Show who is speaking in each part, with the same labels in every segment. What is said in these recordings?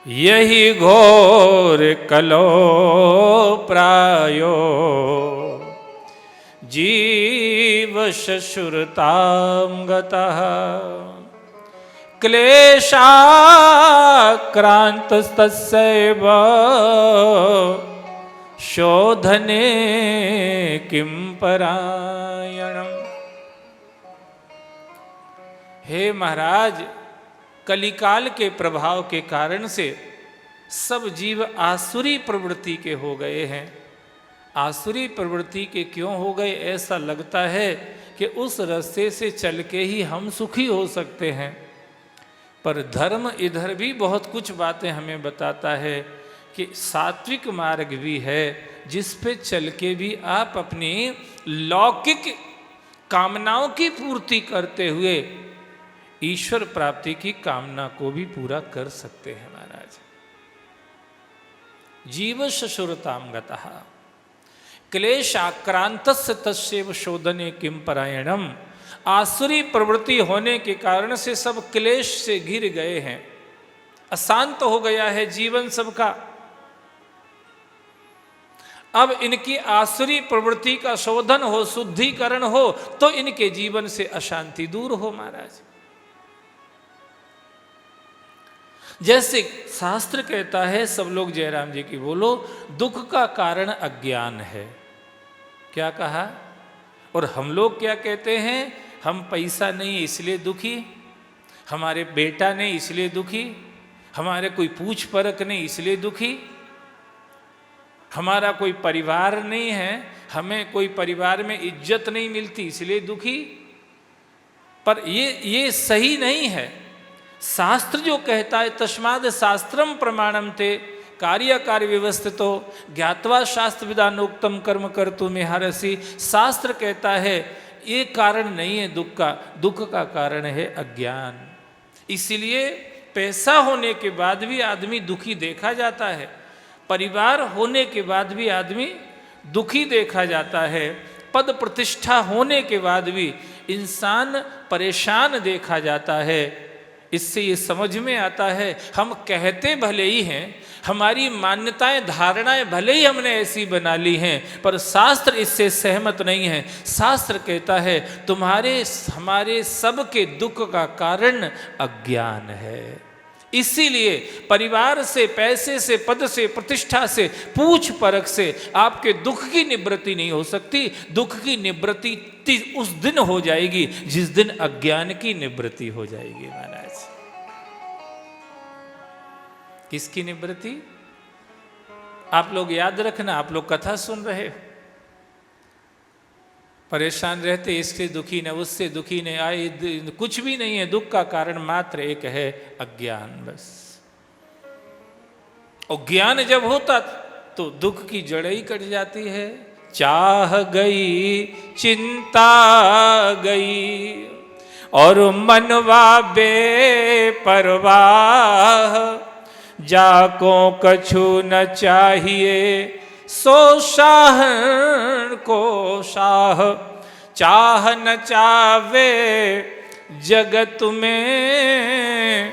Speaker 1: यही घोर कलो प्रायो जीव शशुरतां गतः क्लेशाक्रान्तस्तस्यैव शोधने किं परायणम्। हे महाराज, कलिकाल के प्रभाव के कारण से सब जीव आसुरी प्रवृत्ति के हो गए हैं। आसुरी प्रवृत्ति के क्यों हो गए? ऐसा लगता है कि उस रास्ते से चल के ही हम सुखी हो सकते हैं, पर धर्म इधर भी बहुत कुछ बातें हमें बताता है कि सात्विक मार्ग भी है जिस पे चल के भी आप अपनी लौकिक कामनाओं की पूर्ति करते हुए ईश्वर प्राप्ति की कामना को भी पूरा कर सकते हैं। महाराज, जीव शशुरतां गतः क्लेशाक्रांतस्य तस्यैव शोधने किं परायणम्। आसुरी प्रवृत्ति होने के कारण से सब क्लेश से घिर गए हैं, अशांत हो गया है जीवन सबका। अब इनकी आसुरी प्रवृत्ति का शोधन हो, शुद्धिकरण हो, तो इनके जीवन से अशांति दूर हो। महाराज, जैसे शास्त्र कहता है, सब लोग जयराम जी की बोलो, दुख का कारण अज्ञान है। क्या कहा? और हम लोग क्या कहते हैं? हम पैसा नहीं इसलिए दुखी, हमारे बेटा नहीं इसलिए दुखी, हमारे कोई पूछ परख नहीं इसलिए दुखी, हमारा कोई परिवार नहीं है, हमें कोई परिवार में इज्जत नहीं मिलती इसलिए दुखी। पर ये सही नहीं है। शास्त्र जो कहता है, तस्माद् शास्त्रम प्रमाणम ते कार्यकारी व्यवस्थितो ज्ञात्वा शास्त्र विधानोक्तम कर्म कर्तुमिहारसि। शास्त्र कहता है ये कारण नहीं है दुख का, दुख का कारण है अज्ञान। इसीलिए पैसा होने के बाद भी आदमी दुखी देखा जाता है, परिवार होने के बाद भी आदमी दुखी देखा जाता है, पद प्रतिष्ठा होने के बाद भी इंसान परेशान देखा जाता है। इससे ये समझ में आता है, हम कहते भले ही हैं, हमारी मान्यताएं धारणाएं भले ही हमने ऐसी बना ली हैं, पर शास्त्र इससे सहमत नहीं है। शास्त्र कहता है तुम्हारे हमारे सबके दुख का कारण अज्ञान है। इसीलिए परिवार से, पैसे से, पद से, प्रतिष्ठा से, पूछ परख से आपके दुख की निवृत्ति नहीं हो सकती। दुख की निवृत्ति उस दिन हो जाएगी जिस दिन अज्ञान की निवृत्ति हो जाएगी। महाराज, किसकी निवृत्ति? आप लोग याद रखना, आप लोग कथा सुन रहे हो, परेशान रहते, इससे दुखी न उससे दुखी न आए, कुछ भी नहीं है। दुख का कारण मात्र एक है, अज्ञान, बस। और ज्ञान जब होता तो दुख की जड़ ही कट जाती है। चाह गई चिंता गई और मनवा बेपरवाह, जाको कछु न चाहिए सो शाह को शाह। चाह न चावे जगत में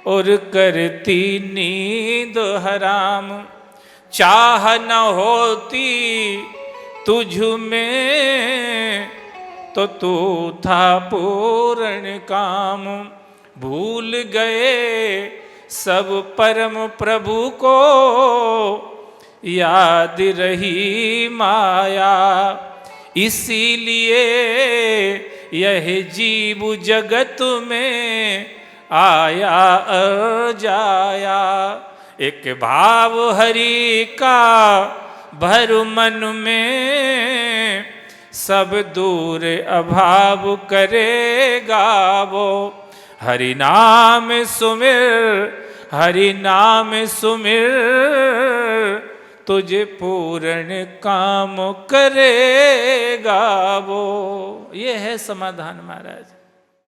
Speaker 1: और करती नींद हराम। चाह न होती तुझ में तो तू था पूर्ण काम। भूल गए सब परम प्रभु को याद रही माया। इसीलिए यह जीव जगत में आया जाया। एक भाव हरि का भर मन में, सब दूर अभाव करेगा वो। हरि नाम सुमिर, हरि नाम सुमिर, तुझे पूर्ण काम करेगा वो। ये है समाधान महाराज।